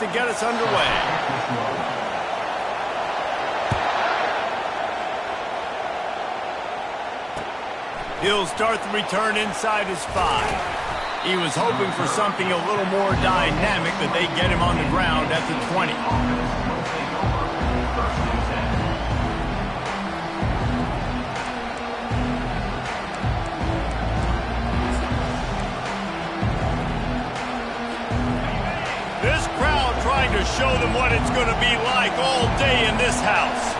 to get us underway. He'll start the return inside his 5. He was hoping for something a little more dynamic, but they get him on the ground at the 20. This crowd trying to show them what it's going to be like all day in this house.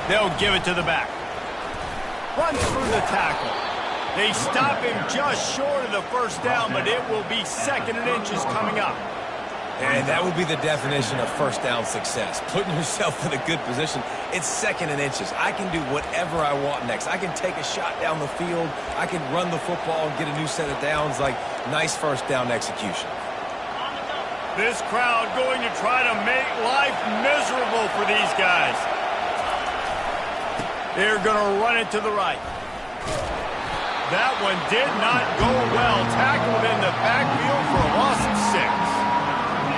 They'll give it to the back. Runs through the tackle. They stop him just short of the first down, but it will be 2nd and inches coming up. And that would be the definition of first down success. Putting yourself in a good position. It's 2nd and inches. I can do whatever I want next. I can take a shot down the field. I can run the football and get a new set of downs. Like, nice first down execution. This crowd going to try to make life miserable for these guys. They're going to run it to the right. That one did not go well. Tackled in the backfield for a loss of 6.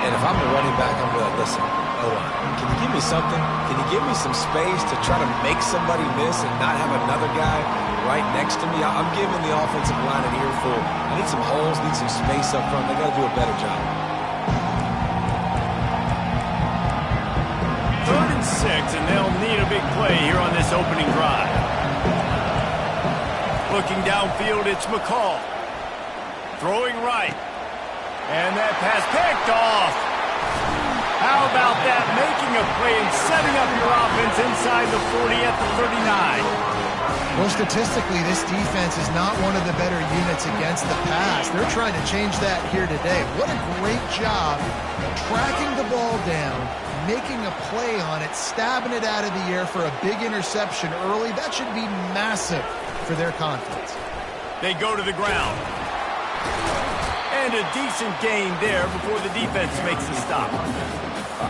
And if I'm the running back, I'm going to listen. Hold on. Can you give me something? Can you give me some space to try to make somebody miss and not have another guy right next to me? I'm giving the offensive line an earful. I need some holes, need some space up front. They got to do a better job. 3rd and 6, and they'll need a big play here on this opening drive. Looking downfield, it's McCall. Throwing right. And that pass picked off. How about that? Making a play and setting up your offense inside the 40 at the 39. Well, statistically, this defense is not one of the better units against the pass. They're trying to change that here today. What a great job tracking the ball down, making a play on it, stabbing it out of the air for a big interception early. That should be massive for their confidence. They go to the ground. And a decent gain there before the defense makes the stop.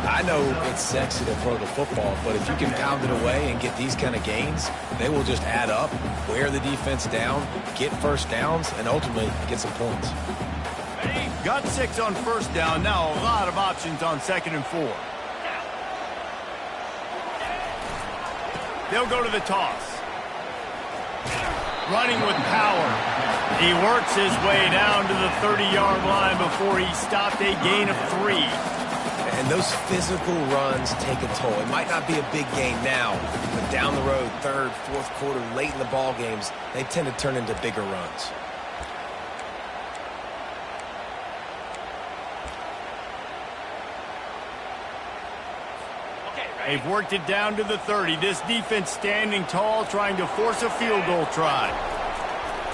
I know it's sexy to throw the football, but if you can pound it away and get these kind of gains, they will just add up, wear the defense down, get first downs, and ultimately get some points. Got 6 on first down. Now a lot of options on 2nd and 4. They'll go to the toss. Running with power. He works his way down to the 30-yard line before he stopped, a gain of 3. And those physical runs take a toll. It might not be a big gain now, but down the road, 3rd, 4th quarter, late in the ball games, they tend to turn into bigger runs. They've worked it down to the 30. This defense standing tall, trying to force a field goal try.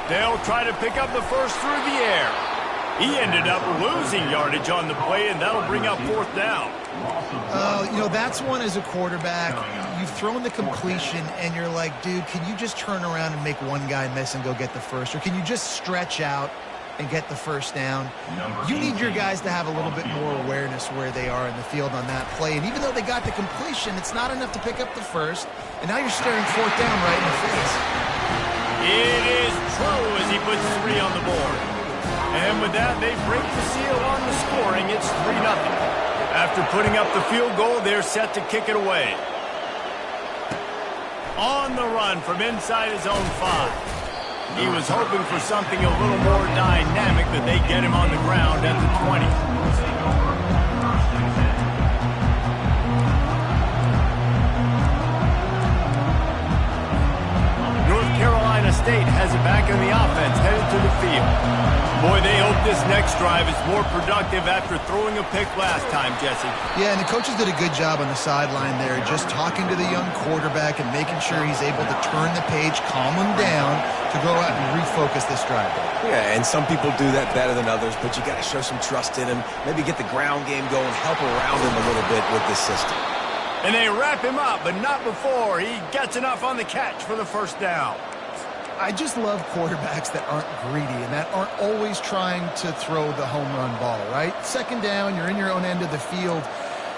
They'll try to pick up the first through the air. He ended up losing yardage on the play, and that'll bring up 4th down. You know, that's one as a quarterback. You've thrown the completion, and you're like, dude, can you just turn around and make one guy miss and go get the first? Or can you just stretch out and get the first down? You need your guys to have a little bit more awareness where they are in the field on that play. And even though they got the completion, it's not enough to pick up the first. And now you're staring 4th down right in the face. It is true as he puts 3 on the board. And with that, they break the seal on the scoring. It's 3-0. After putting up the field goal, they're set to kick it away. On the run from inside his own 5. He was hoping for something a little more dynamic, but they get him on the ground at the 20. North Carolina State has it back in the offense, headed to the field. Boy, they hope this next drive is more productive after throwing a pick last time, Jesse. Yeah, and the coaches did a good job on the sideline there, just talking to the young quarterback and making sure he's able to turn the page, calm him down to go out and refocus this drive. Yeah, and some people do that better than others, but you got to show some trust in him, maybe get the ground game going, help around him a little bit with this system. And they wrap him up, but not before he gets enough on the catch for the first down. I just love quarterbacks that aren't greedy and that aren't always trying to throw the home run ball, right? 2nd down, you're in your own end of the field.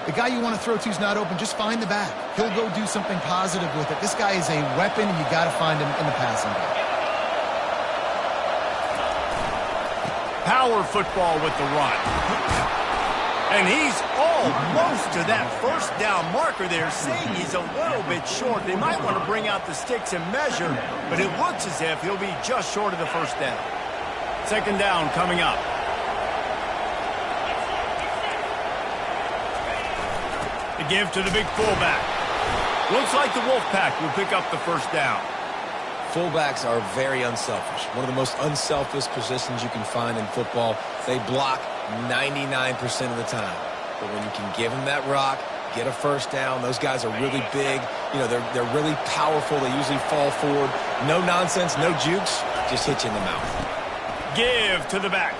The guy you want to throw to is not open. Just find the back. He'll go do something positive with it. This guy is a weapon, and you got to find him in the passing game. Power football with the run. And he's almost to that first down marker there, saying he's a little bit short. They might want to bring out the sticks and measure, but it looks as if he'll be just short of the first down. Second down coming up. The give to the big fullback. Looks like the Wolfpack will pick up the first down. Fullbacks are very unselfish. One of the most unselfish positions you can find in football. They block 99% of the time. But when you can give them that rock, get a first down, those guys are really big. You know, they're really powerful. They usually fall forward. No nonsense, no jukes, just hit you in the mouth. Give to the back.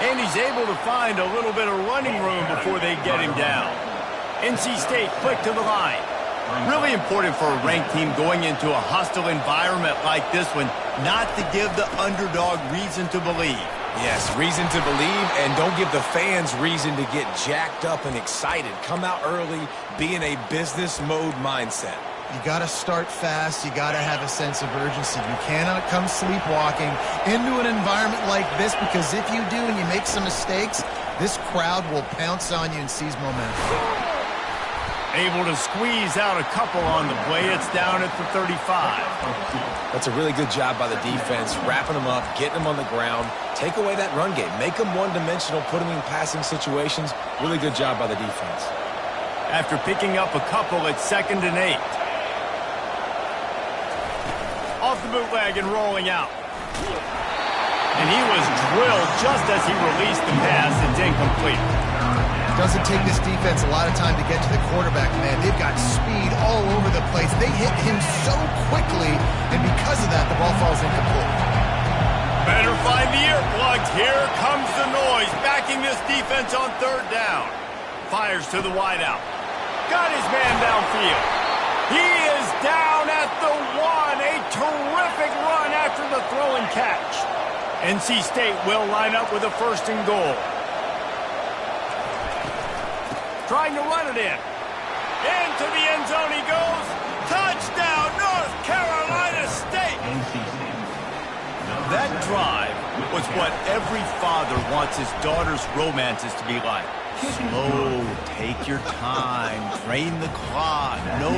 And he's able to find a little bit of running room before they get him down. NC State quick to the line. Really important for a ranked team going into a hostile environment like this one, not to give the underdog reason to believe. Yes, reason to believe, and don't give the fans reason to get jacked up and excited. Come out early, be in a business mode mindset. You got to start fast. You got to have a sense of urgency. You cannot come sleepwalking into an environment like this, because if you do and you make some mistakes, this crowd will pounce on you and seize momentum. Able to squeeze out a couple on the play. It's down at the 35. That's a really good job by the defense, wrapping them up, getting them on the ground. Take away that run game. Make them one-dimensional, put them in passing situations. Really good job by the defense. After picking up a couple, it's 2nd and 8. Off the bootleg and rolling out. And he was drilled just as he released the pass. It's incomplete. Doesn't take this defense a lot of time to get to the quarterback, man. They've got speed all over the place. They hit him so quickly, and because of that, the ball falls incomplete. Better find the earplugs. Here comes the noise, backing this defense on 3rd down. Fires to the wideout. Got his man downfield. He is down at the 1. A terrific run after the throw and catch. NC State will line up with a 1st and goal. Trying to run it in. Into the end zone he goes. Touchdown, North Carolina State. That drive was what every father wants his daughter's romances to be like. Slow, take your time, drain the clock, no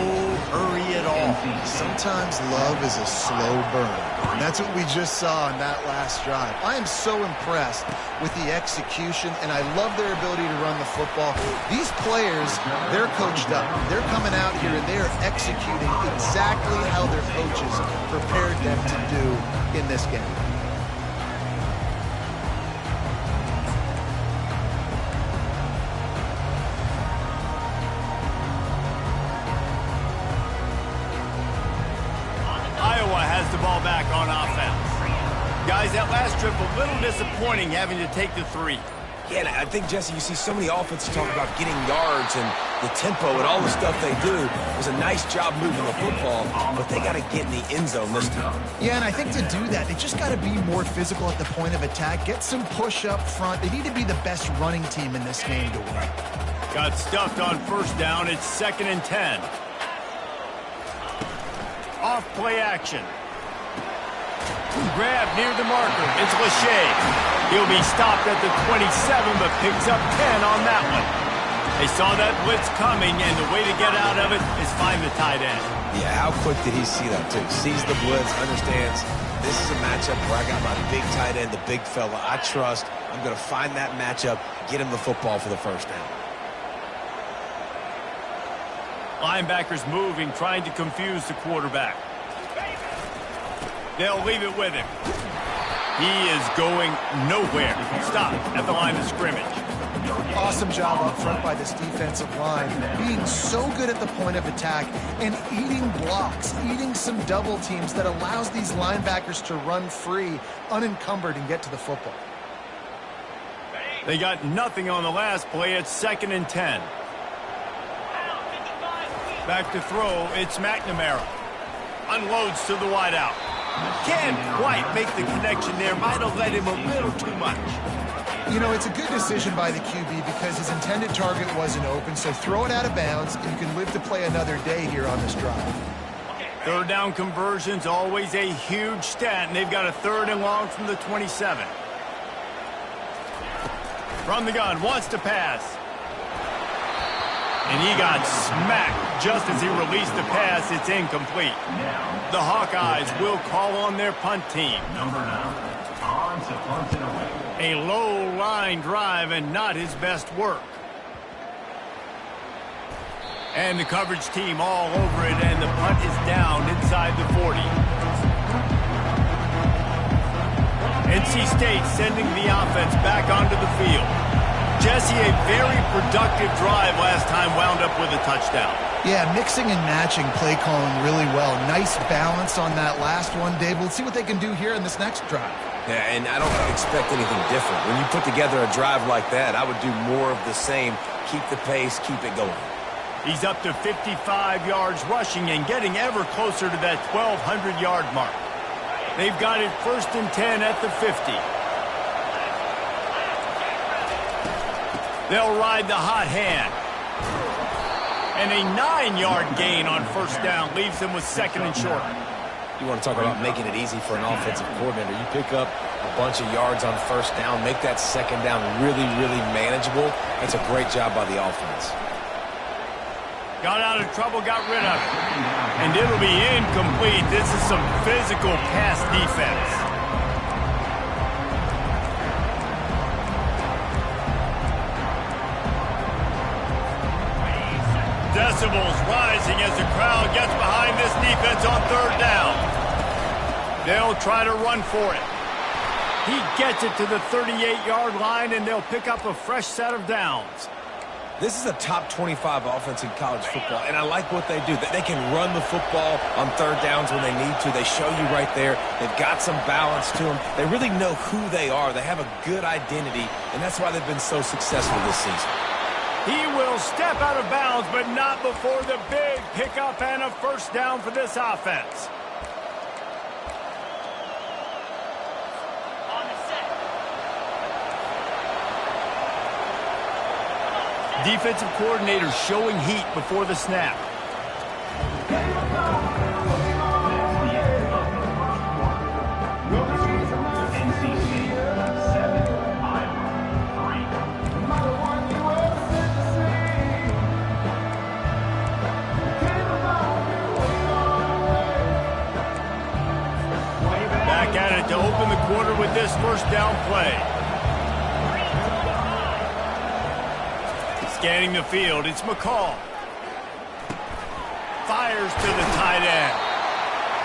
hurry at all. Sometimes love is a slow burn. And that's what we just saw in that last drive. I am so impressed with the execution, and I love their ability to run the football. These players, they're coached up. They're coming out here, and they're executing exactly how their coaches prepared them to do in this game. The ball back on offense. Guys, that last trip a little disappointing, having to take the 3. Yeah, and I think, Jesse, you see so many offenses talk about getting yards and the tempo and all the stuff they do. It was a nice job moving the football, but they got to get in the end zone this time. Yeah, and I think to do that, they just got to be more physical at the point of attack, get some push up front. They need to be the best running team in this game to win. Got stuffed on 1st down. It's 2nd and 10. Off play action. Grab near the marker. It's Lachey. He'll be stopped at the 27, but picks up 10 on that one. They saw that blitz coming, and the way to get out of it is find the tight end. Yeah, how quick did he see that, too? Sees the blitz, understands this is a matchup where I got my big tight end, the big fella I trust. I'm going to find that matchup, get him the football for the 1st down. Linebackers moving, trying to confuse the quarterback. They'll leave it with him. He is going nowhere. Stop at the line of scrimmage. Awesome job up front by this defensive line, being so good at the point of attack and eating blocks, eating some double teams that allows these linebackers to run free, unencumbered, and get to the football. They got nothing on the last play. It's 2nd and 10. Back to throw. It's McNamara. Unloads to the wideout. Can't quite make the connection there. Might have led him a little too much. You know, it's a good decision by the QB because his intended target wasn't open, so throw it out of bounds, and you can live to play another day here on this drive. 3rd down conversion's always a huge stat, and they've got a 3rd and long from the 27. From the gun, wants to pass. And he got smacked just as he released the pass. It's incomplete. The Hawkeyes will call on their punt team. Number 9, on to punt and away. A low line drive and not his best work. And the coverage team all over it, and the punt is down inside the 40. NC State sending the offense back onto the field. Jesse, a very productive drive last time, wound up with a touchdown. Yeah, mixing and matching play calling really well. Nice balance on that last one, Dave. Let's see what they can do here in this next drive. Yeah, and I don't expect anything different. When you put together a drive like that, I would do more of the same. Keep the pace, keep it going. He's up to 55 yards rushing and getting ever closer to that 1,200-yard mark. They've got it 1st and 10 at the 50. They'll ride the hot hand. And a 9-yard gain on 1st down leaves them with 2nd and short. You want to talk about making it easy for an offensive coordinator. You pick up a bunch of yards on 1st down, make that 2nd down really, really manageable. That's a great job by the offense. Got out of trouble, got rid of it. And it'll be incomplete. This is some physical pass defense. Decibels rising as the crowd gets behind this defense on 3rd down. They'll try to run for it. He gets it to the 38-yard line, and they'll pick up a fresh set of downs. This is a top 25 offense in college football, and I like what they do. They can run the football on 3rd downs when they need to. They show you right there. They've got some balance to them. They really know who they are. They have a good identity, and that's why they've been so successful this season. He will step out of bounds, but not before the big pickup and a 1st down for this offense. Defensive coordinator showing heat before the snap. Back at it to open the quarter with this 1st down play. Scanning the field, it's McCall. Fires to the tight end.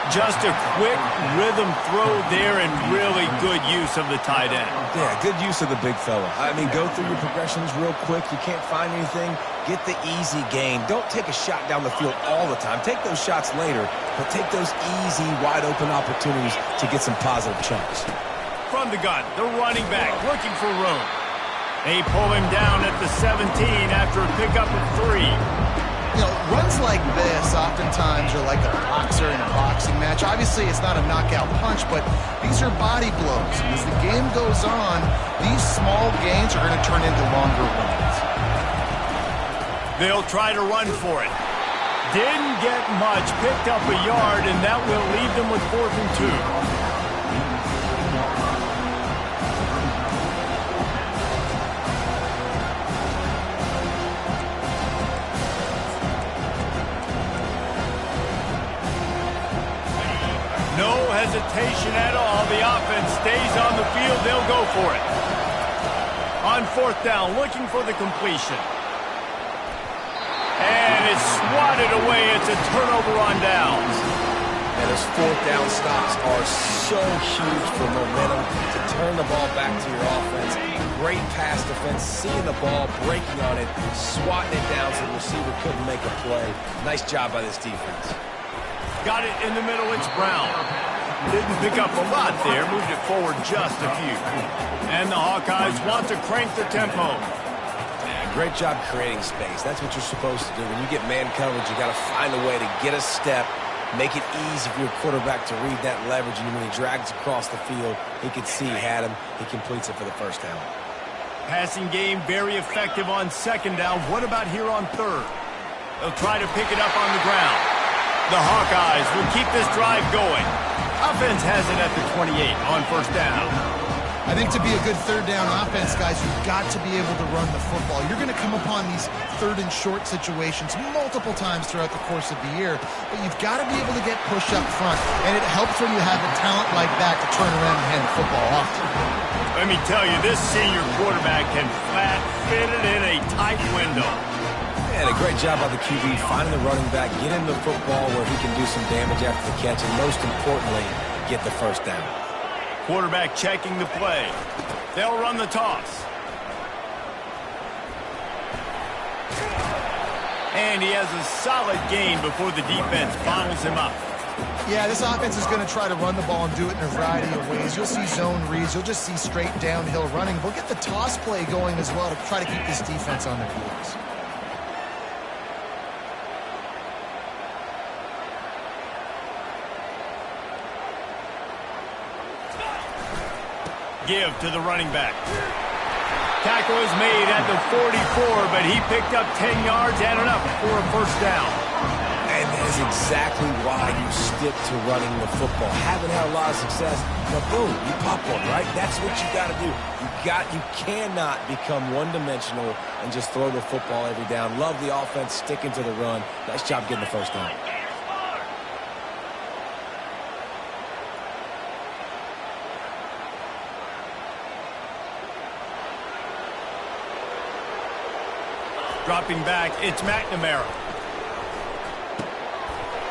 Just a quick rhythm throw there and really good use of the tight end. Yeah, good use of the big fella. I mean, go through your progressions real quick. You can't find anything. Get the easy gain. Don't take a shot down the field all the time. Take those shots later, but take those easy, wide-open opportunities to get some positive chunks. From the gun, the running back looking for room. They pull him down at the 17 after a pickup of 3. You know, runs like this oftentimes are like a boxer in a boxing match. Obviously, it's not a knockout punch, but these are body blows. And as the game goes on, these small gains are going to turn into longer runs. They'll try to run for it. Didn't get much, picked up a yard, and that will leave them with 4th and 2. No hesitation at all. The offense stays on the field. They'll go for it. On 4th down, looking for the completion. And it's swatted away. It's a turnover on downs. And those 4th down stops are so huge for momentum to turn the ball back to your offense. Great pass defense, seeing the ball, breaking on it, swatting it down so the receiver couldn't make a play. Nice job by this defense. Got it in the middle, it's Brown. Didn't pick up a lot there, moved it forward just a few. And the Hawkeyes want to crank the tempo. Yeah, great job creating space. That's what you're supposed to do. When you get man coverage, you got to find a way to get a step, make it easy for your quarterback to read that leverage, and when he drags across the field, he could see he had him. He completes it for the 1st down. Passing game very effective on 2nd down. What about here on 3rd? They'll try to pick it up on the ground. The Hawkeyes will keep this drive going. Offense has it at the 28 on 1st down. I I think to be a good third down offense, guys, you've got to be able to run the football. You're going to come upon these third and short situations multiple times throughout the course of the year, but you've got to be able to get push up front, and it helps when you have a talent like that to turn around and hand the football off. Let me tell you, this senior quarterback can flat fit it in a tight window. And a great job by the QB finding the running back, get him the football where he can do some damage after the catch, and most importantly, get the first down. Quarterback checking the play. They'll run the toss. And he has a solid gain before the defense bottles him up. Yeah, this offense is going to try to run the ball and do it in a variety of ways. You'll see zone reads. You'll just see straight downhill running. We'll get the toss play going as well to try to keep this defense on their heels. Give to the running back. Tackle is made at the 44, but he picked up 10 yards and enough for a first down. And that is exactly why you stick to running the football. Haven't had a lot of success, but boom, you pop one, right? That's what you got to do. You cannot become one-dimensional and just throw the football every down. Love the offense, sticking to the run. Nice job getting the first down. Dropping back, it's McNamara.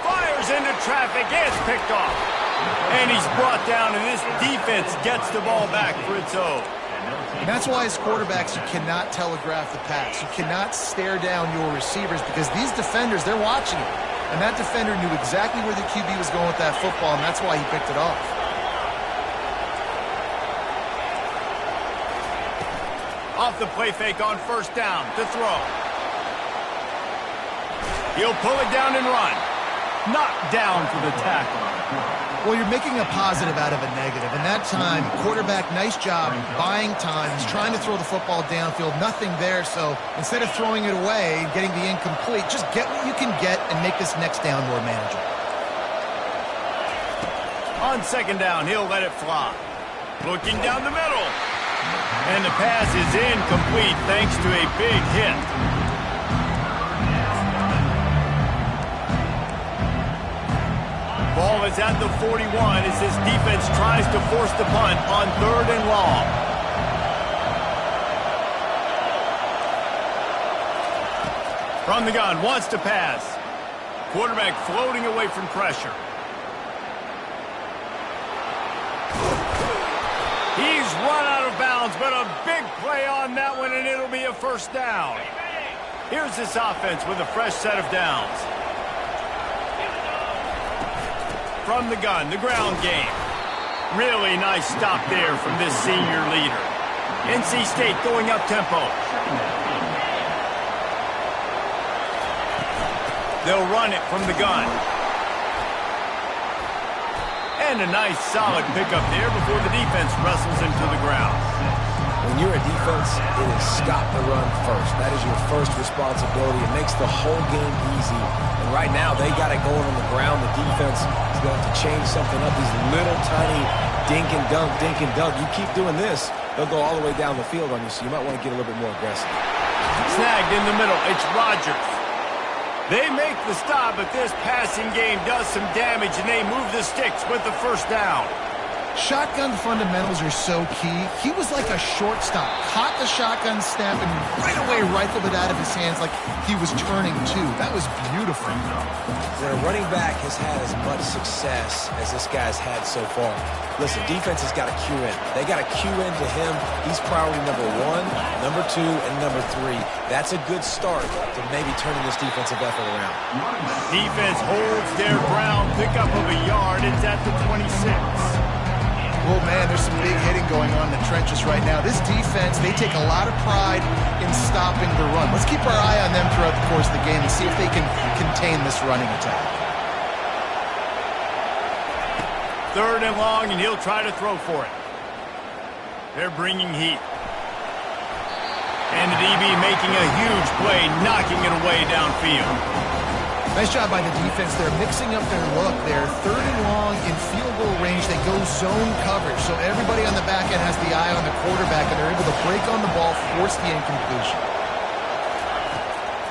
Fires into traffic, it's picked off. And he's brought down, and this defense gets the ball back for its own. And that's why as quarterbacks, you cannot telegraph the pass. You cannot stare down your receivers because these defenders, they're watching it. And that defender knew exactly where the QB was going with that football, and that's why he picked it off. Off the play fake on first down to throw. He'll pull it down and run. Knocked down for the tackle. Well, you're making a positive out of a negative. And that time, quarterback, nice job buying time. He's trying to throw the football downfield. Nothing there, so instead of throwing it away and getting the incomplete, just get what you can get and make this next down more manageable. On second down, he'll let it fly. Looking down the middle. And the pass is incomplete thanks to a big hit. Ball is at the 41 as this defense tries to force the punt on third and long. From the gun, wants to pass. Quarterback floating away from pressure. He's run out of bounds, but a big play on that one, and it'll be a first down. Here's this offense with a fresh set of downs. From the gun, the ground game. Really nice stop there from this senior leader. NC State going up tempo. They'll run it from the gun. And a nice solid pickup there before the defense wrestles him to the ground. When you're a defense, it is stop the run first. That is your first responsibility. It makes the whole game easy. And right now, they got it going on the ground. The defense is going to have to change something up. These little tiny dink and dunk, dink and dunk. You keep doing this, they'll go all the way down the field on you, so you might want to get a little bit more aggressive. Snagged in the middle. It's Rodgers. They make the stop, but this passing game does some damage, and they move the sticks with the first down. Shotgun fundamentals are so key. He was like a shortstop. Caught the shotgun snap and right away rifled it out of his hands like he was turning two. That was beautiful. When a running back has had as much success as this guy's had so far, listen, defense has got to cue in. They got to cue into him. He's priority number 1, number 2, and number 3. That's a good start to maybe turning this defensive effort around. Defense holds their ground. Pickup of a yard. It's at the 26. Oh, man, there's some big hitting going on in the trenches right now. This defense, they take a lot of pride in stopping the run. Let's keep our eye on them throughout the course of the game and see if they can contain this running attack. Third and long, and he'll try to throw for it. They're bringing heat. And the DB making a huge play, knocking it away downfield. Nice job by the defense. They're mixing up their look. They're 3rd and long in field goal range. They go zone coverage. So everybody on the back end has the eye on the quarterback, and they're able to break on the ball, force the incompletion.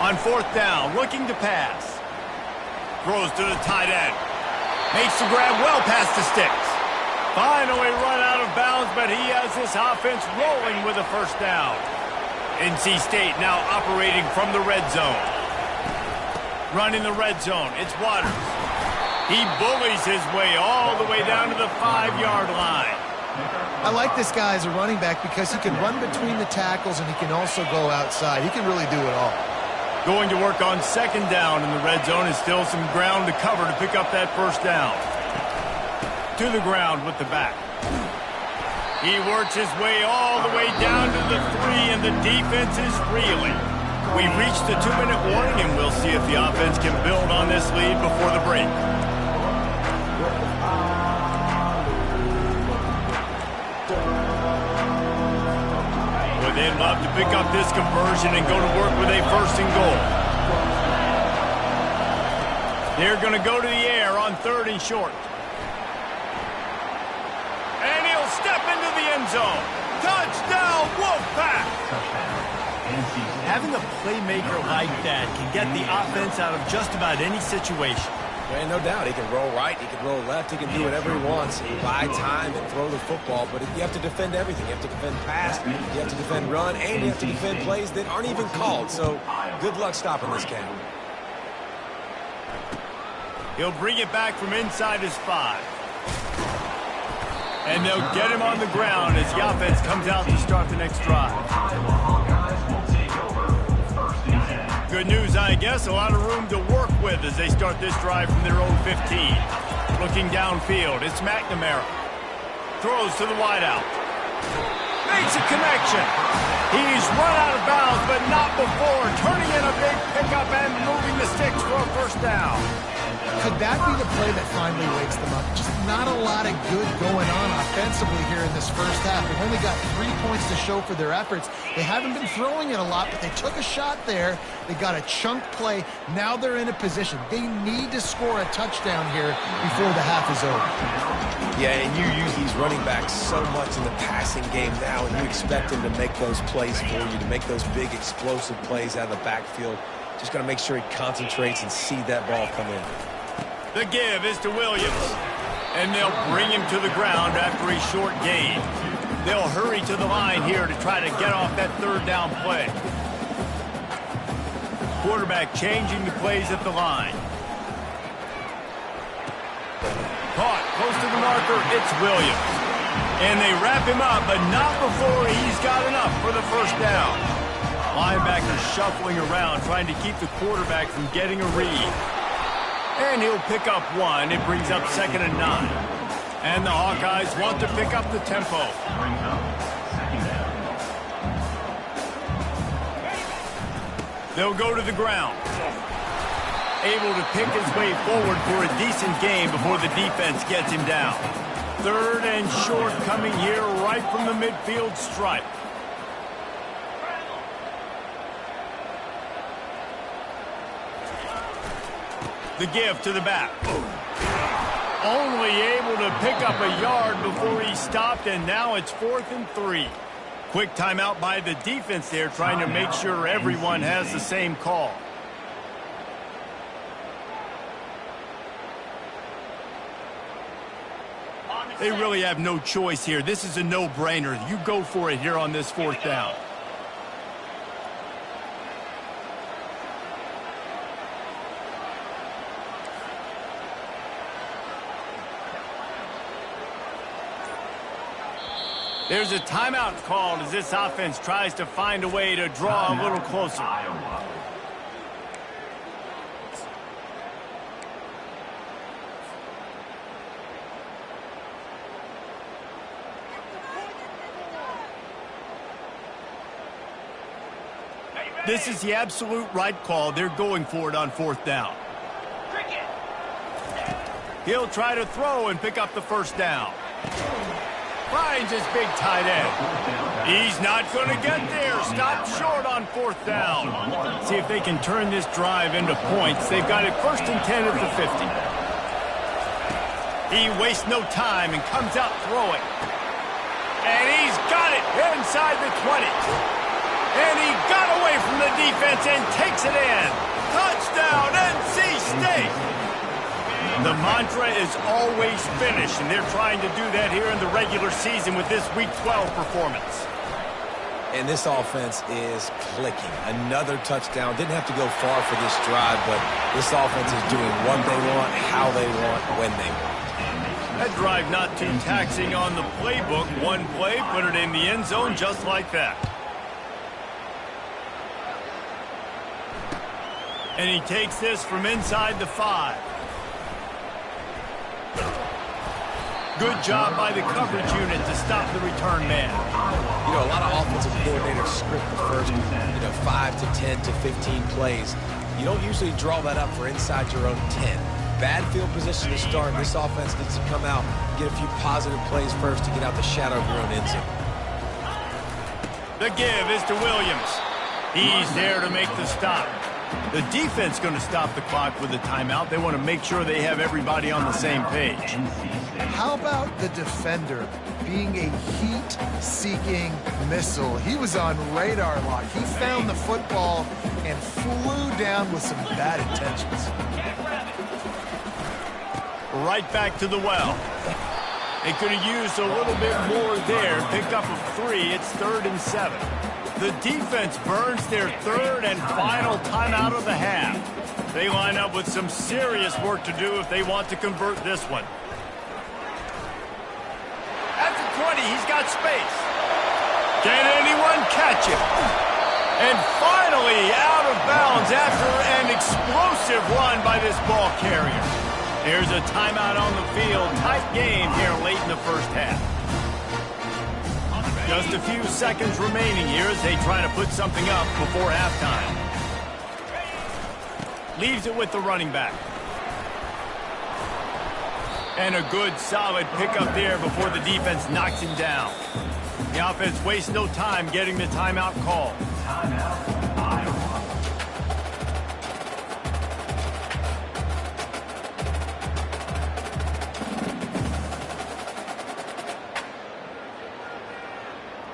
On 4th down, looking to pass. Throws to the tight end. Makes the grab well past the sticks. Finally run out of bounds, but he has this offense rolling with a 1st down. NC State now operating from the red zone. Running the red zone, it's Waters. He bullies his way all the way down to the 5-yard line. I like this guy as a running back because he can run between the tackles and he can also go outside. He can really do it all. Going to work on 2nd down in the red zone, and still some ground to cover to pick up that 1st down. To the ground with the back. He works his way all the way down to the 3, and the defense is reeling. We've reached the 2-minute warning, and we'll see if the offense can build on this lead before the break. Well, they'd love to pick up this conversion and go to work with a 1st and goal. They're going to go to the air on 3rd and short. And he'll step into the end zone. Touchdown, Wolfpack! Having a playmaker like that can get the offense out of just about any situation. There ain't no doubt. He can roll right, he can roll left, he can do whatever he wants. Buy time and throw the football, but you have to defend everything. You have to defend pass, you have to defend run, and you have to defend plays that aren't even called. So good luck stopping this cat. He'll bring it back from inside his 5. And they'll get him on the ground as the offense comes out to start the next drive. Good news, I guess. A lot of room to work with as they start this drive from their own 15. Looking downfield, it's McNamara. Throws to the wideout. Makes a connection. He's run out of bounds, but not before. Turning in a big pickup and moving the sticks for a 1st down. Could that be the play that finally wakes them up? Just not a lot of good going on offensively here in this 1st half. They've only got 3 points to show for their efforts. They haven't been throwing it a lot, but they took a shot there. They got a chunk play. Now they're in a position. They need to score a touchdown here before the half is over. Yeah, and you use these running backs so much in the passing game now, and you expect them to make those plays for you, to make those big explosive plays out of the backfield. Just got to make sure he concentrates and see that ball come in. The give is to Williams. And they'll bring him to the ground after a short gain. They'll hurry to the line here to try to get off that 3rd down play. Quarterback changing the plays at the line. Caught close to the marker, it's Williams. And they wrap him up, but not before he's got enough for the 1st down. Linebacker shuffling around, trying to keep the quarterback from getting a read. And he'll pick up 1. It brings up 2nd and 9. And the Hawkeyes want to pick up the tempo. They'll go to the ground. Able to pick his way forward for a decent game before the defense gets him down. 3rd and short coming here right from the midfield stripe. The give to the back. Only able to pick up a yard before he stopped, and now it's 4th and 3. Quick timeout by the defense there, trying to make sure everyone has the same call. They really have no choice here. This is a no-brainer. You go for it here on this 4th down. There's a timeout called as this offense tries to find a way to draw a little closer. This is the absolute right call. They're going for it on 4th down. He'll try to throw and pick up the 1st down. Finds his big tight end. He's not going to get there. Stopped short on 4th down. See if they can turn this drive into points. They've got it 1st and 10 at the 50. He wastes no time and comes out throwing. And he's got it inside the 20. And he got away from the defense and takes it in. Touchdown, NC State. The mantra is always finish, and they're trying to do that here in the regular season with this Week 12 performance. And this offense is clicking. Another touchdown. Didn't have to go far for this drive, but this offense is doing what they want, how they want, when they want. That drive not too taxing on the playbook. One play, put it in the end zone just like that. And he takes this from inside the 5. Good job by the coverage unit to stop the return man. You know, a lot of offensive coordinators script the first, 5 to 10 to 15 plays. You don't usually draw that up for inside your own 10. Bad field position to start. This offense needs to come out, get a few positive plays first to get out the shadow of your own end zone. The give is to Williams. He's there to make the stop. The defense going to stop the clock with a timeout. They want to make sure they have everybody on the same page. How about the defender being a heat-seeking missile? He was on radar lock. He found the football and flew down with some bad intentions. Right back to the well. They could have used a little bit more there. Picked up a 3. It's 3rd and 7. The defense burns their 3rd and final timeout of the half. They line up with some serious work to do if they want to convert this one. At the 20, he's got space. Can anyone catch him? And finally out of bounds after an explosive run by this ball carrier. There's a timeout on the field. Tight game here late in the first half. Just a few seconds remaining here as they try to put something up before halftime. Leaves it with the running back. And a good, solid pickup there before the defense knocks him down. The offense wastes no time getting the timeout call. Timeout, Iowa.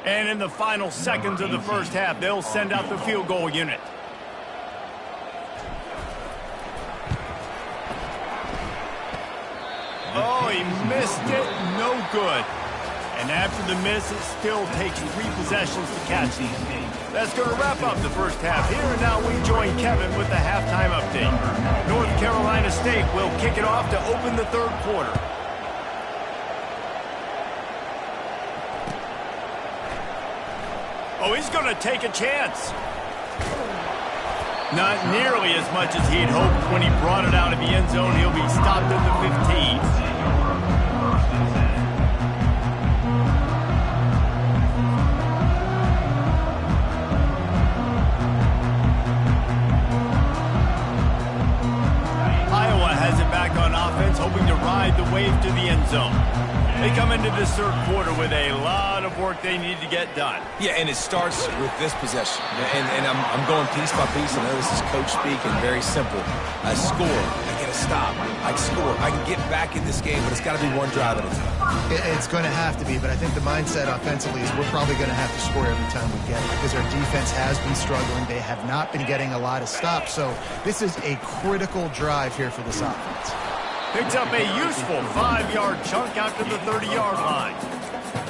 And in the final seconds of the first half, they'll send out the field goal unit. Oh, he missed it. No good. And after the miss, it still takes 3 possessions to catch it. That's going to wrap up the first half. Here and now we join Kevin with the halftime update. North Carolina State will kick it off to open the 3rd quarter. Oh, he's going to take a chance. Not nearly as much as he'd hoped when he brought it out of the end zone. He'll be stopped at the 15. Iowa has it back on offense, hoping to ride the wave to the end zone. They come into this 3rd quarter with a lot of work they need to get done. Yeah, and it starts with this possession. And I'm going piece by piece. I know this is coach speak and very simple. I score. I get a stop. I score. I can get back in this game, but it's got to be one drive at a time. It's going to have to be, but I think the mindset offensively is we're probably going to have to score every time we get it because our defense has been struggling. They have not been getting a lot of stops. So this is a critical drive here for this offense. Picks up a useful 5-yard chunk out to the 30-yard line.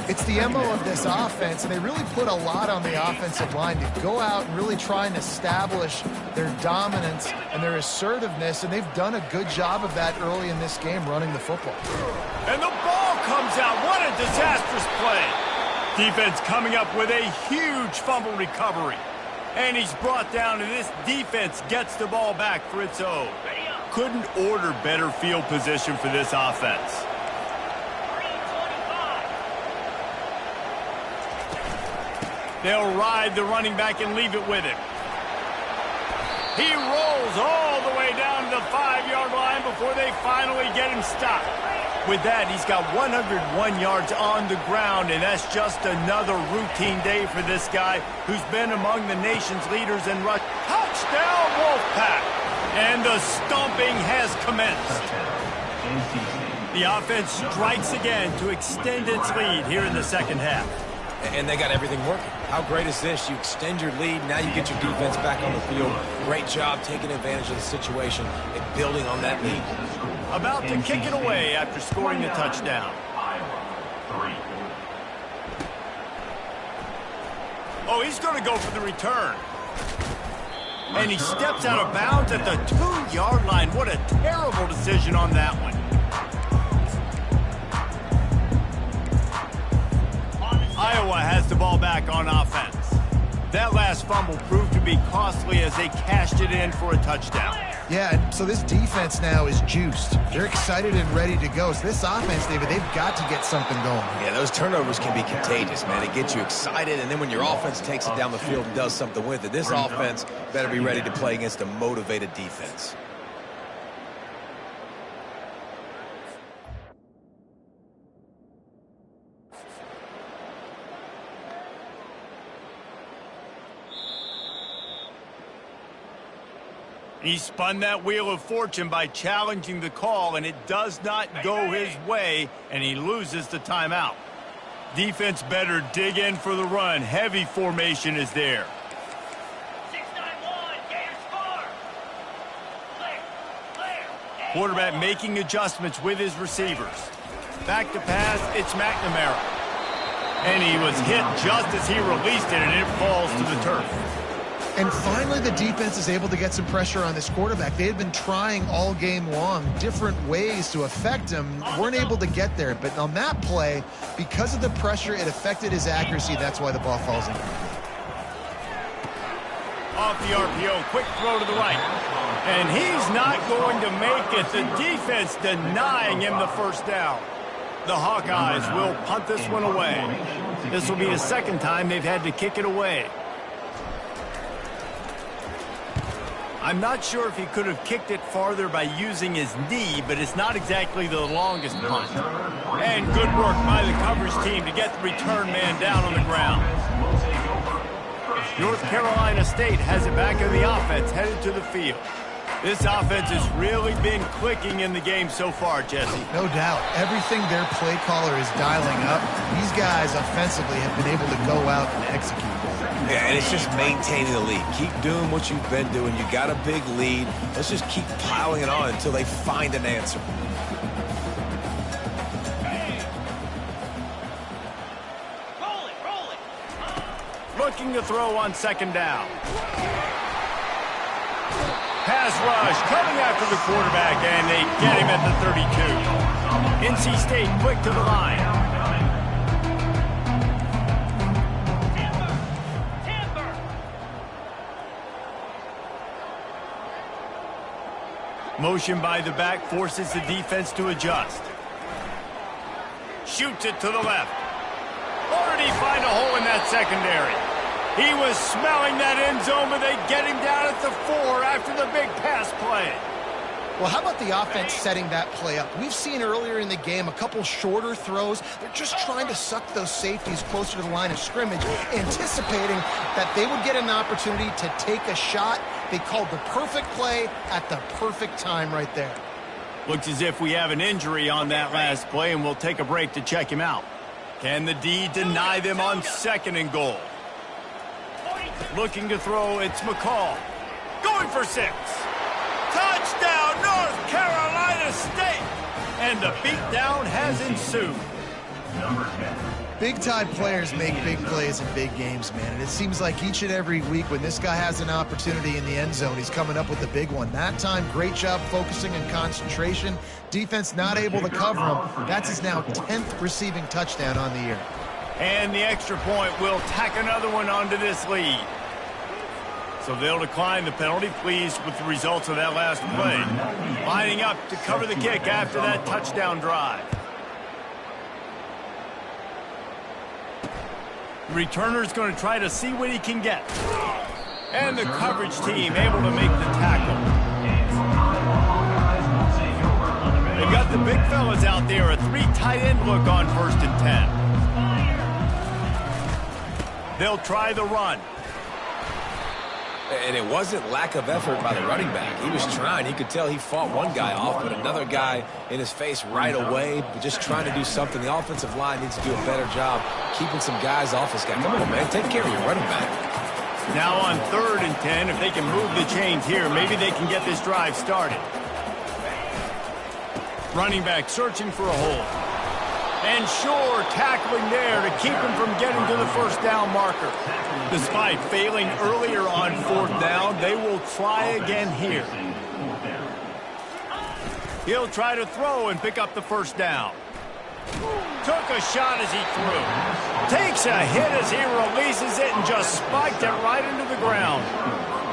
It's the MO of this offense, and they really put a lot on the offensive line to go out and really try and establish their dominance and their assertiveness, and they've done a good job of that early in this game running the football. And the ball comes out. What a disastrous play. Defense coming up with a huge fumble recovery. And he's brought down, and this defense gets the ball back for its own. Couldn't order better field position for this offense. They'll ride the running back and leave it with him. He rolls all the way down to the 5-yard line before they finally get him stopped. With that, he's got 101 yards on the ground, and that's just another routine day for this guy who's been among the nation's leaders in rush. Touchdown, Wolfpack! And the stomping has commenced. The offense strikes again to extend its lead here in the second half. And they got everything working. How great is this? You extend your lead, now you get your defense back on the field. Great job taking advantage of the situation and building on that lead. About to kick it away after scoring the touchdown. Oh, he's going to go for the return. And he steps out of bounds at the 2-yard line. What a terrible decision on that one. Iowa has the ball back on offense. That last fumble proved to be costly as they cashed it in for a touchdown. Yeah, so this defense now is juiced. They're excited and ready to go. So this offense, David, they've got to get something going. Yeah, those turnovers can be contagious, man. It gets you excited, and then when your offense takes it down the field and does something with it, this offense better be ready to play against a motivated defense. He spun that wheel of fortune by challenging the call, and it does not go his way, and he loses the timeout. Defense better dig in for the run. Heavy formation is there. 6-9-1, Gators score. Clear. Quarterback making adjustments with his receivers. Back to pass, it's McNamara. And he was hit just as he released it, and it falls to the turf. And finally, the defense is able to get some pressure on this quarterback. They had been trying all game long different ways to affect him. Weren't able to get there. But on that play, because of the pressure, it affected his accuracy. That's why the ball falls in. Off the RPO, quick throw to the right. And he's not going to make it. The defense denying him the first down. The Hawkeyes will punt this one away. This will be the second time they've had to kick it away. I'm not sure if he could have kicked it farther by using his knee, but it's not exactly the longest punt. And good work by the coverage team to get the return man down on the ground. North Carolina State has it back in the offense, headed to the field. This offense has really been clicking in the game so far, Jesse. No doubt. Everything their play caller is dialing up, these guys offensively have been able to go out and execute. Yeah, and it's just maintaining the lead. Keep doing what you've been doing. You got a big lead. Let's just keep piling it on until they find an answer. Roll it. Looking to throw on second down. Pass rush coming after the quarterback, and they get him at the 32. NC State quick to the line. Motion by the back forces the defense to adjust. Shoots it to the left. Or did he find a hole in that secondary? He was smelling that end zone, but they get him down at the 4 after the big pass play. Well, how about the offense setting that play up? We've seen earlier in the game a couple shorter throws. They're just trying to suck those safeties closer to the line of scrimmage, anticipating that they would get an opportunity to take a shot. They called the perfect play at the perfect time right there. Looks as if we have an injury on that last play, and we'll take a break to check him out. Can the D deny them on second and goal? Looking to throw, it's McCall. Going for 6. Touchdown, North Carolina State! And the beatdown has ensued. Big-time players make big plays in big games, man. And it seems like each and every week when this guy has an opportunity in the end zone, he's coming up with the big one. That time, great job focusing and concentration. Defense not able to cover him. That's his now 10th receiving touchdown on the year. And the extra point will tack another one onto this lead. So they'll decline the penalty, pleased with the results of that last play. Lining up to cover the kick after that touchdown drive. The returner's going to try to see what he can get. And the coverage team able to make the tackle. They They've got the big fellas out there, a 3 tight end look on 1st and 10. They'll try the run. And it wasn't lack of effort by the running back. He was trying. You could tell he fought one guy off, but another guy in his face right away, just trying to do something. The offensive line needs to do a better job keeping some guys off this guy. Come on, man. Take care of your running back. Now on 3rd and 10, if they can move the chains here, maybe they can get this drive started. Running back searching for a hole. And sure, tackling there to keep him from getting to the 1st down marker. Despite failing earlier on 4th down, they will try again here. He'll try to throw and pick up the 1st down. Took a shot as he threw. Takes a hit as he releases it and just spiked it right into the ground.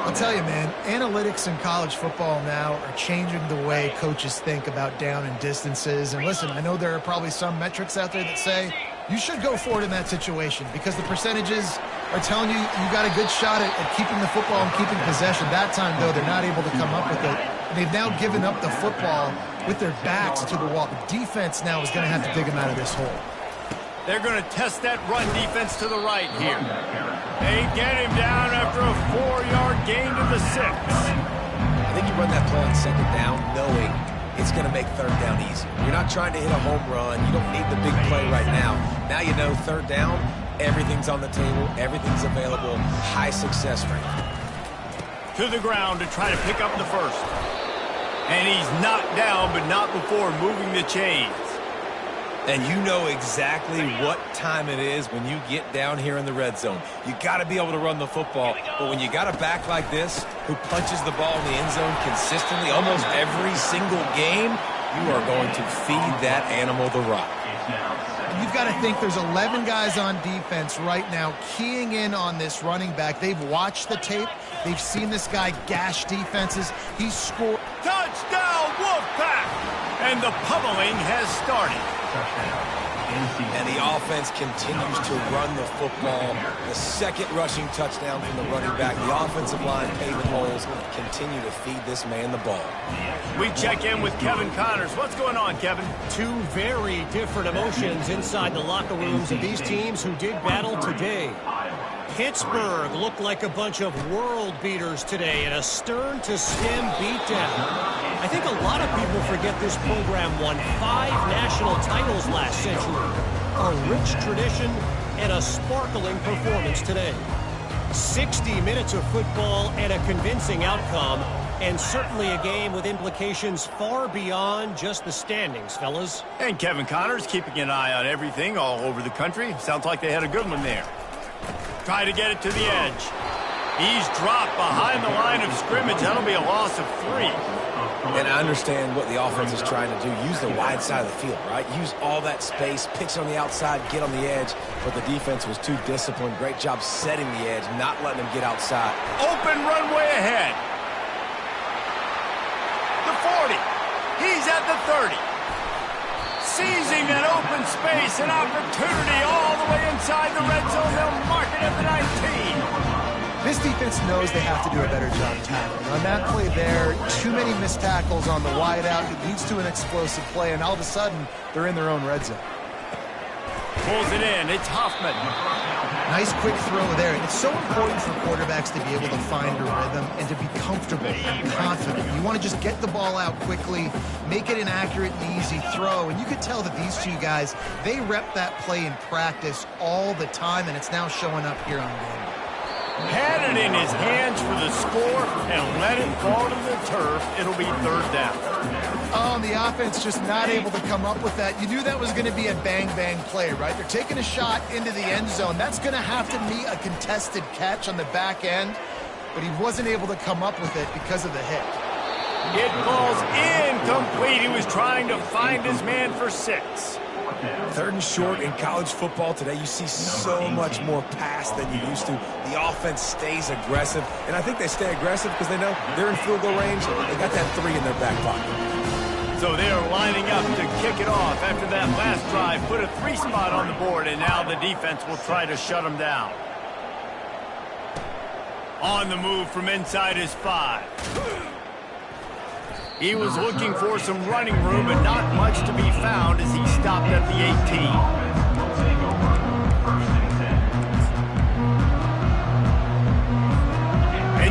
I'll tell you, man, analytics in college football now are changing the way coaches think about down and distances. And listen, I know there are probably some metrics out there that say you should go for it in that situation because the percentages are telling you you got a good shot at keeping the football and keeping possession. That time, though, they're not able to come up with it. And they've now given up the football with their backs to the wall. The defense now is going to have to dig them out of this hole. They're going to test that run defense to the right here. They get him down after a 4-yard gain to the 6. I think you run that play on 2nd down knowing it's going to make 3rd down easy. You're not trying to hit a home run. You don't need the big play right now. Now you know 3rd down, everything's on the table, everything's available, high success rate. To the ground to try to pick up the 1st. And he's knocked down, but not before moving the chains. And you know exactly what time it is when you get down here in the red zone. You got to be able to run the football. But when you got a back like this who punches the ball in the end zone consistently almost every single game, you are going to feed that animal the rock. You've got to think there's 11 guys on defense right now keying in on this running back. They've watched the tape. They've seen this guy gash defenses. He's scored. Touchdown, Wolfpack! And the pummeling has started. And the offense continues to run the football. The 2nd rushing touchdown from the running back. The offensive line paving holes continue to feed this man the ball. We check in with Kevin Connors. What's going on, Kevin? 2 very different emotions inside the locker rooms of these teams who did battle today. Pittsburgh looked like a bunch of world beaters today in a stern-to-stem beatdown. I think a lot of people forget this program won 5 national titles last century. A rich tradition and a sparkling performance today. 60 minutes of football and a convincing outcome, and certainly a game with implications far beyond just the standings, fellas. And Kevin Connors keeping an eye on everything all over the country. Sounds like they had a good one there. Try to get it to the edge. He's dropped behind the line of scrimmage. That'll be a loss of 3. And I understand what the offense is trying to do. Use the wide side of the field, right? Use all that space, pitch on the outside, get on the edge. But the defense was too disciplined. Great job setting the edge, not letting them get outside. Open runway ahead. The 40. He's at the 30. Seizing that open space, an opportunity all the way inside the red zone. They'll mark it at the 19. This defense knows they have to do a better job tackling. On that play there, too many missed tackles on the wide out. It leads to an explosive play, and all of a sudden, they're in their own red zone. Pulls it in. It's Hoffman. Nice quick throw there. It's so important for quarterbacks to be able to find a rhythm and to be comfortable and confident. You want to just get the ball out quickly, make it an accurate and easy throw. And you could tell that these 2 guys, they rep that play in practice all the time, and it's now showing up here on game. Had it in his hands for the score and let it fall to the turf. It'll be 3rd down. Oh, and the offense just not able to come up with that. You knew that was going to be a bang-bang play, right? They're taking a shot into the end zone. That's going to have to be a contested catch on the back end, but he wasn't able to come up with it because of the hit. It falls incomplete. He was trying to find his man for 6. 3rd and short in college football today. You see so much more pass than you used to. The offense stays aggressive, and I think they stay aggressive because they know they're in field goal range. They got that 3 in their back pocket. So they are lining up to kick it off after that last drive. Put a 3 spot on the board, and now the defense will try to shut them down. On the move from inside is 5. He was looking for some running room, but not much to be found as he stopped at the 18.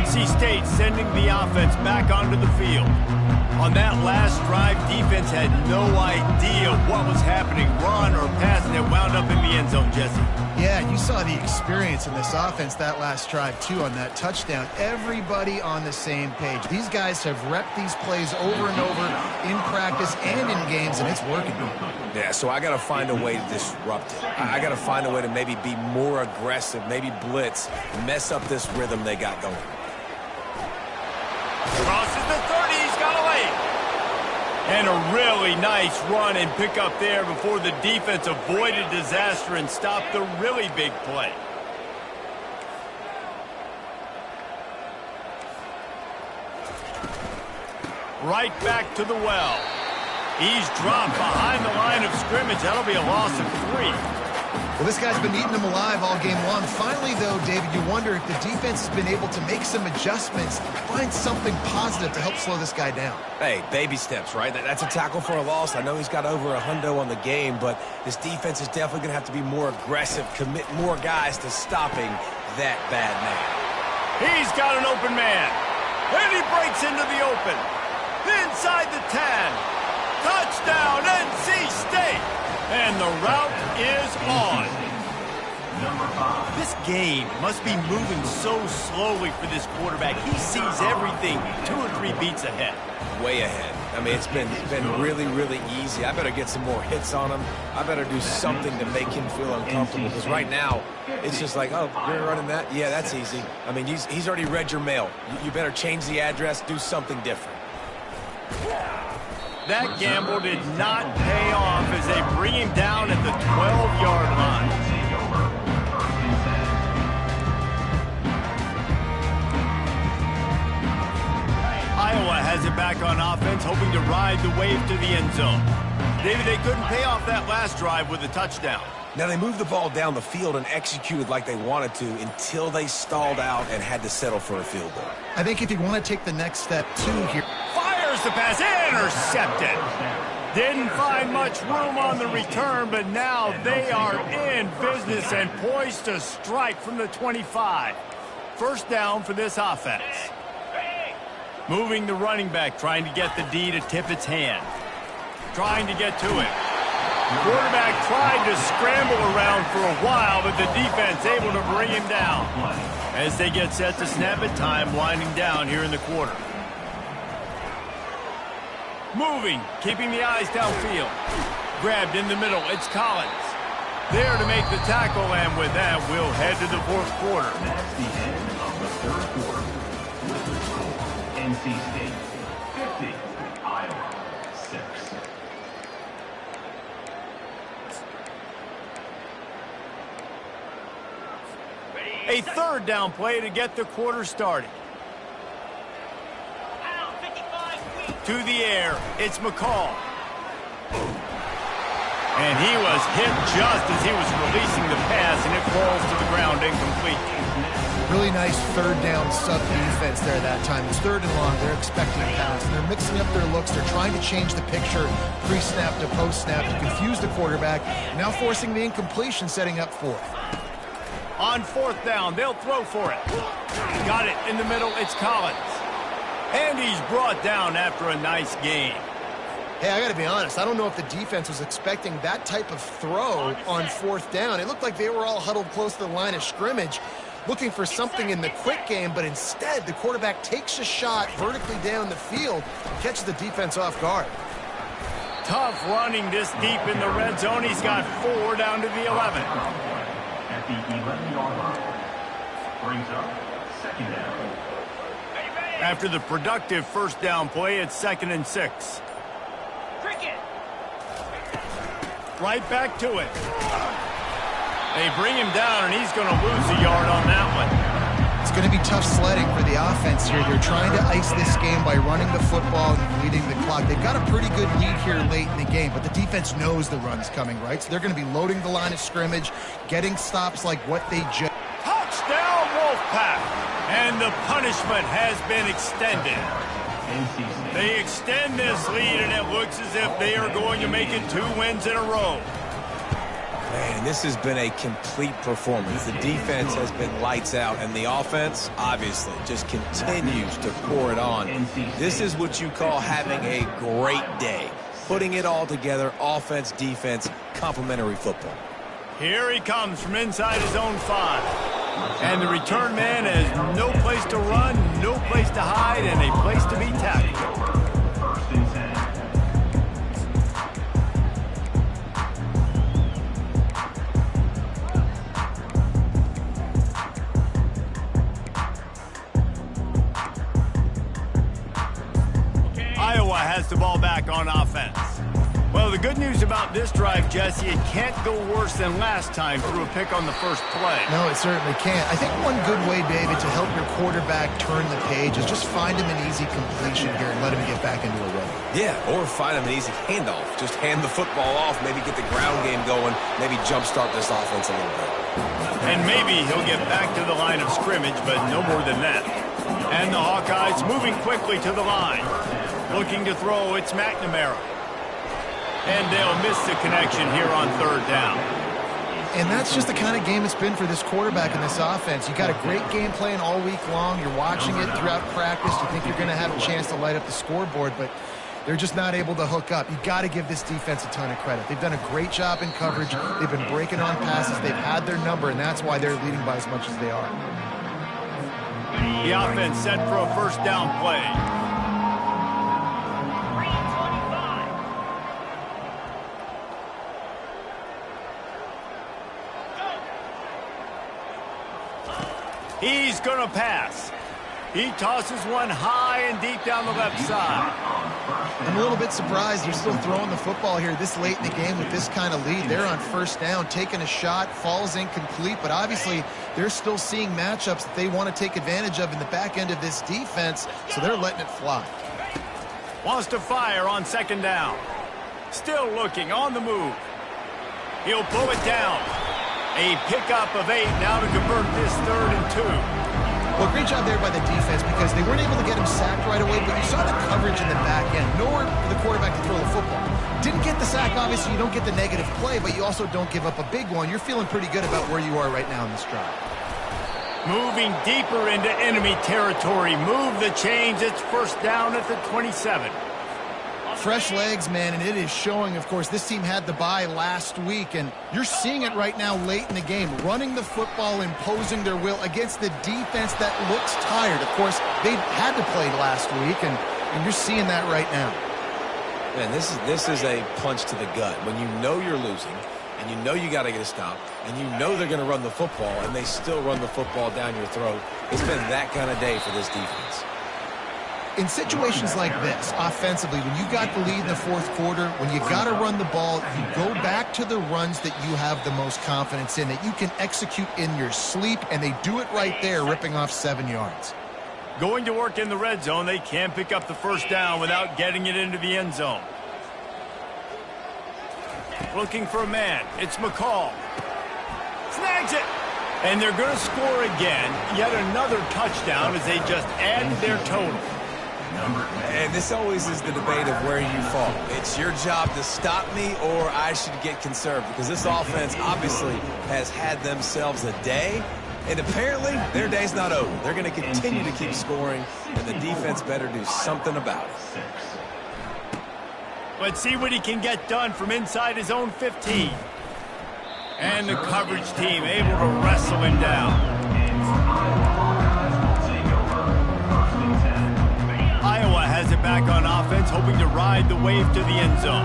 NC State sending the offense back onto the field. On that last drive, defense had no idea what was happening, run or pass, and it wound up in the end zone, Jesse. Yeah, you saw the experience in this offense that last drive, too, on that touchdown. Everybody on the same page. These guys have repped these plays over and over in practice and in games, and it's working. Yeah, so I got to find a way to disrupt it. I got to find a way to maybe be more aggressive, maybe blitz, mess up this rhythm they got going. Crosses the 30, he's got away. And a really nice run and pick up there before the defense avoided disaster and stopped the really big play. Right back to the well. He's dropped behind the line of scrimmage. That'll be a loss of 3. Well, this guy's been eating them alive all game long. Finally, though, David, you wonder if the defense has been able to make some adjustments, find something positive to help slow this guy down. Hey, baby steps, right? That's a tackle for a loss. I know he's got over $100 on the game, but this defense is definitely going to have to be more aggressive, commit more guys to stopping that bad man. He's got an open man. And he breaks into the open. Inside the 10. Touchdown, NC State. And the route is on. This game must be moving so slowly for this quarterback. He sees everything 2 or 3 beats ahead. Way ahead. I mean, it's been really, really easy. I better get some more hits on him. I better do something to make him feel uncomfortable. Because right now, it's just like, oh, you're running that? Yeah, that's easy. I mean, he's already read your mail. You better change the address, do something different. That gamble did not pay off as they bring him down at the 12-yard line. Iowa has it back on offense, hoping to ride the wave to the end zone. David, they couldn't pay off that last drive with a touchdown. Now, they moved the ball down the field and executed like they wanted to until they stalled out and had to settle for a field goal. I think if you want to take the next step, too, here. Fires the pass, intercepted. Didn't find much room on the return, but now they are in business and poised to strike from the 25. First down for this offense. Moving the running back, trying to get the D to tip its hand. Trying to get to it. The quarterback tried to scramble around for a while, but the defense able to bring him down. As they get set to snap it, time winding down here in the quarter. Moving, keeping the eyes downfield. Grabbed in the middle, it's Collins. There to make the tackle, and with that, we'll head to the 4th quarter. That's the end of the 3rd quarter. NC State 50, Iowa 6. A 3rd down play to get the quarter started. To the air, it's McCall. And he was hit just as he was releasing the pass, and it falls to the ground incomplete. Really nice 3rd down sub defense there that time. It's 3rd and long. They're expecting a pass. And they're mixing up their looks. They're trying to change the picture pre-snap to post-snap to confuse the quarterback. Now forcing the incompletion, setting up 4th. On 4th down, they'll throw for it. Got it in the middle, it's Collins. And he's brought down after a nice game. Hey, I got to be honest. I don't know if the defense was expecting that type of throw on 4th down. It looked like they were all huddled close to the line of scrimmage, looking for something in the quick game, but instead the quarterback takes a shot vertically down the field, catches the defense off guard. Tough running this deep in the red zone. He's got 4 down to the 11. At the 11-yard line. Brings up 2nd down. After the productive 1st down play, it's 2nd and 6. Right back to it. They bring him down, and he's going to lose a yard on that one. It's going to be tough sledding for the offense here. They're trying to ice this game by running the football and leading the clock. They've got a pretty good lead here late in the game, but the defense knows the run's coming, right? So they're going to be loading the line of scrimmage, getting stops like what they just... Touchdown, Wolfpack! And the punishment has been extended. They extend this lead, and it looks as if they are going to make it 2 wins in a row. Man, this has been a complete performance. The defense has been lights out, and the offense, obviously, just continues to pour it on. This is what you call having a great day. Putting it all together, offense, defense, complementary football. Here he comes from inside his own 5. And the return man has no place to run, no place to hide, and a place to be tackled. First and 10. Iowa has the ball back on offense. Well, the good news about this drive, Jesse, it can't go worse than last time through a pick on the first play. No, it certainly can't. I think one good way, David, to help your quarterback turn the page is just find him an easy completion here and let him get back into a rhythm. Yeah, or find him an easy handoff. Just hand the football off, maybe get the ground game going, maybe jumpstart this offense a little bit. And maybe he'll get back to the line of scrimmage, but no more than that. And the Hawkeyes moving quickly to the line. Looking to throw, it's McNamara. And they'll miss the connection here on 3rd down. And that's just the kind of game it's been for this quarterback in this offense. You got a great game plan all week long. You're watching it throughout practice. You think you're going to have a chance to light up the scoreboard, but they're just not able to hook up. You got to give this defense a ton of credit. They've done a great job in coverage. They've been breaking on passes. They've had their number, and that's why they're leading by as much as they are. The offense set for a first down play. He's going to pass. He tosses one high and deep down the left side. I'm a little bit surprised they're still throwing the football here this late in the game with this kind of lead. They're on first down, taking a shot, falls incomplete, but obviously they're still seeing matchups that they want to take advantage of in the back end of this defense, so they're letting it fly. Wants to fire on 2nd down. Still looking, on the move. He'll pull it down. A pickup of 8 now to convert this 3rd and 2. Well, great job there by the defense because they weren't able to get him sacked right away, but you saw the coverage in the back end. Nowhere for the quarterback to throw the football. Didn't get the sack, obviously. You don't get the negative play, but you also don't give up a big one. You're feeling pretty good about where you are right now in this drive. Moving deeper into enemy territory. Move the chains. It's first down at the 27. Fresh legs, man, and it is showing. Of course, this team had the bye last week, and you're seeing it right now late in the game. Running the football, imposing their will against the defense that looks tired. Of course, they had to play last week, and you're seeing that right now. Man, this is a punch to the gut. When you know you're losing, and you know you got to get a stop, and you know they're going to run the football, and they still run the football down your throat. It's been that kind of day for this defense. In situations like this, offensively, when you got the lead in the 4th quarter, when you got to run the ball, you go back to the runs that you have the most confidence in, that you can execute in your sleep, and they do it right there, ripping off 7 yards. Going to work in the red zone. They can't pick up the first down without getting it into the end zone. Looking for a man. It's McCall. Snags it. And they're going to score again. Yet another touchdown as they just added their total. And this always is the debate of where you fall. It's your job to stop me or I should get conserved because this offense obviously has had themselves a day, and apparently their day's not over. They're going to continue to keep scoring, and the defense better do something about it. Let's see what he can get done from inside his own 15. And the coverage team able to wrestle him down. Iowa has it back on offense, hoping to ride the wave to the end zone.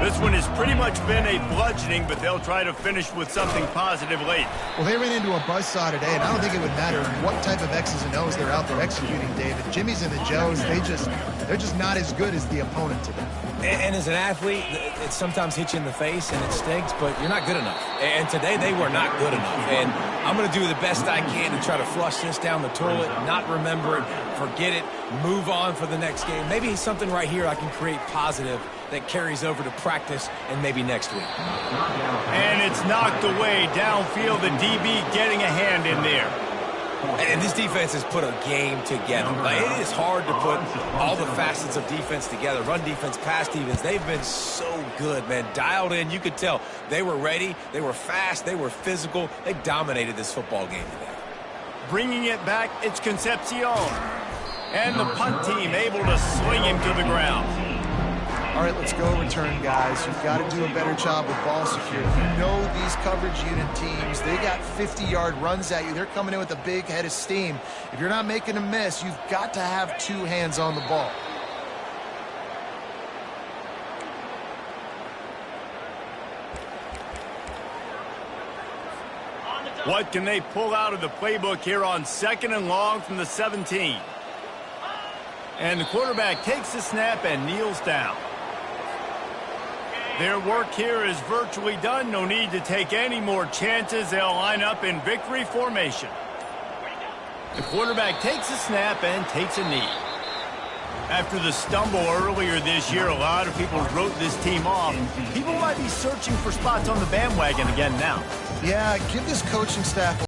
This one has pretty much been a bludgeoning, but they'll try to finish with something positive late. Well, they ran into a buzzsaw today, and I don't think it would matter what type of X's and O's they're out there executing, David. Jimmy's and the Joes, they're just not as good as the opponent today. And as an athlete, it sometimes hits you in the face and it stinks, but you're not good enough. And today they were not good enough. And I'm going to do the best I can to try to flush this down the toilet, not remember it, forget it, move on for the next game. Maybe something right here I can create positive that carries over to practice and maybe next week. And it's knocked away downfield. The DB getting a hand in there. And this defense has put a game together. Like, it is hard to put all the facets of defense together. Run defense, pass defense. They've been so good, man. Dialed in. You could tell they were ready. They were fast. They were physical. They dominated this football game today. Bringing it back, it's Concepcion. And the punt team able to swing him to the ground. All right, let's go return, guys. You've got to do a better job with ball security. You know these coverage unit teams, they got 50-yard runs at you. They're coming in with a big head of steam. If you're not making a miss, you've got to have two hands on the ball. What can they pull out of the playbook here on 2nd and long from the 17? And the quarterback takes the snap and kneels down. Their work here is virtually done. No need to take any more chances. They'll line up in victory formation. The quarterback takes a snap and takes a knee. After the stumble earlier this year, a lot of people wrote this team off. People might be searching for spots on the bandwagon again now. Yeah, give this coaching staff